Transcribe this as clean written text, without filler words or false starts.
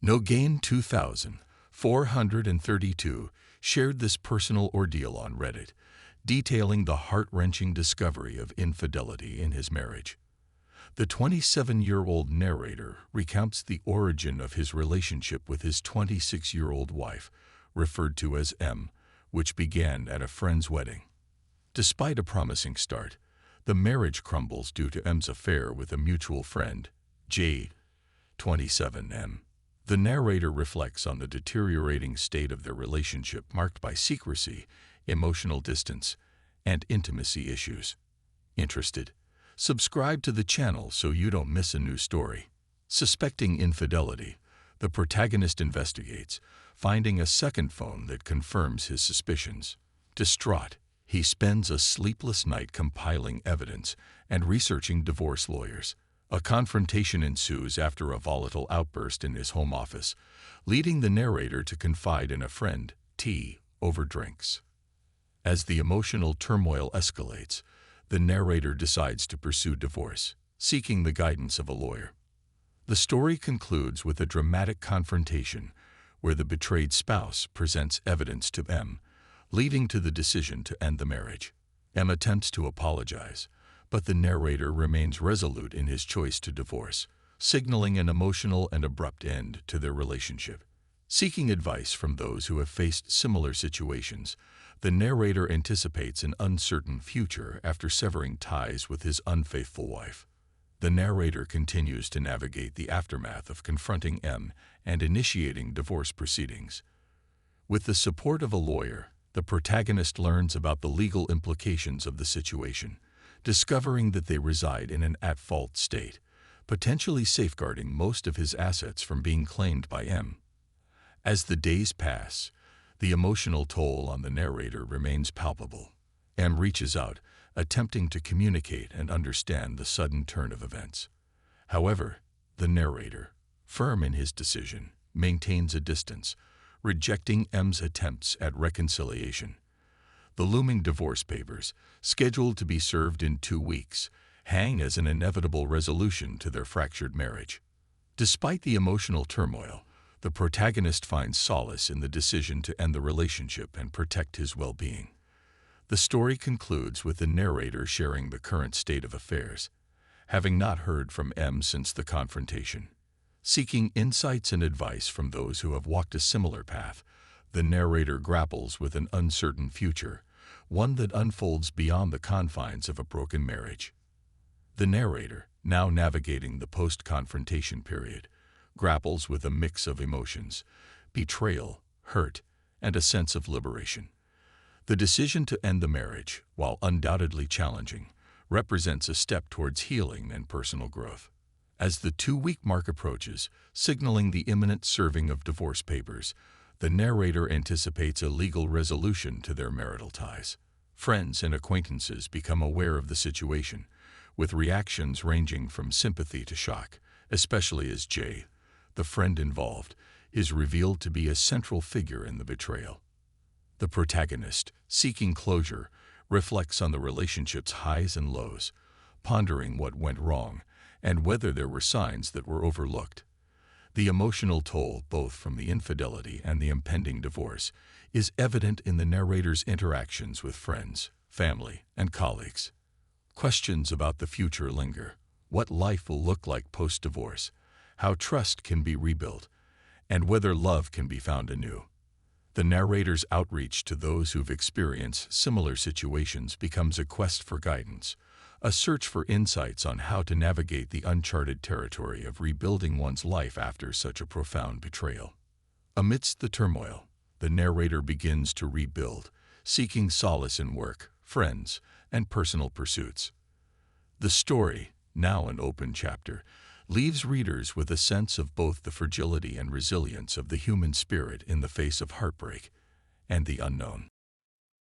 No Gain 2432 shared this personal ordeal on Reddit, detailing the heart-wrenching discovery of infidelity in his marriage. The 27-year-old narrator recounts the origin of his relationship with his 26-year-old wife, referred to as M, which began at a friend's wedding. Despite a promising start, the marriage crumbles due to M's affair with a mutual friend, J, 27M. The narrator reflects on the deteriorating state of their relationship marked by secrecy, emotional distance, and intimacy issues. Interested? Subscribe to the channel so you don't miss a new story. Suspecting infidelity, the protagonist investigates, finding a second phone that confirms his suspicions. Distraught, he spends a sleepless night compiling evidence and researching divorce lawyers. A confrontation ensues after a volatile outburst in his home office, leading the narrator to confide in a friend, T, over drinks. As the emotional turmoil escalates, the narrator decides to pursue divorce, seeking the guidance of a lawyer. The story concludes with a dramatic confrontation where the betrayed spouse presents evidence to M, leading to the decision to end the marriage. M attempts to apologize, but the narrator remains resolute in his choice to divorce, signaling an emotional and abrupt end to their relationship. Seeking advice from those who have faced similar situations, the narrator anticipates an uncertain future after severing ties with his unfaithful wife. The narrator continues to navigate the aftermath of confronting M and initiating divorce proceedings. With the support of a lawyer, the protagonist learns about the legal implications of the situation, discovering that they reside in an at-fault state, potentially safeguarding most of his assets from being claimed by M. As the days pass, the emotional toll on the narrator remains palpable. M reaches out, attempting to communicate and understand the sudden turn of events. However, the narrator, firm in his decision, maintains a distance, rejecting M's attempts at reconciliation. The looming divorce papers, scheduled to be served in 2 weeks, hang as an inevitable resolution to their fractured marriage. Despite the emotional turmoil, the protagonist finds solace in the decision to end the relationship and protect his well-being. The story concludes with the narrator sharing the current state of affairs, having not heard from M since the confrontation. Seeking insights and advice from those who have walked a similar path, the narrator grapples with an uncertain future, one that unfolds beyond the confines of a broken marriage. The narrator, now navigating the post-confrontation period, grapples with a mix of emotions, betrayal, hurt, and a sense of liberation. The decision to end the marriage, while undoubtedly challenging, represents a step towards healing and personal growth. As the 2-week mark approaches, signaling the imminent serving of divorce papers, the narrator anticipates a legal resolution to their marital ties. Friends and acquaintances become aware of the situation, with reactions ranging from sympathy to shock, especially as J, the friend involved, is revealed to be a central figure in the betrayal. The protagonist, seeking closure, reflects on the relationship's highs and lows, pondering what went wrong and whether there were signs that were overlooked. The emotional toll, both from the infidelity and the impending divorce, is evident in the narrator's interactions with friends, family, and colleagues. Questions about the future linger: what life will look like post-divorce, how trust can be rebuilt, and whether love can be found anew. The narrator's outreach to those who've experienced similar situations becomes a quest for guidance, a search for insights on how to navigate the uncharted territory of rebuilding one's life after such a profound betrayal. Amidst the turmoil, the narrator begins to rebuild, seeking solace in work, friends, and personal pursuits. The story, now an open chapter, leaves readers with a sense of both the fragility and resilience of the human spirit in the face of heartbreak and the unknown.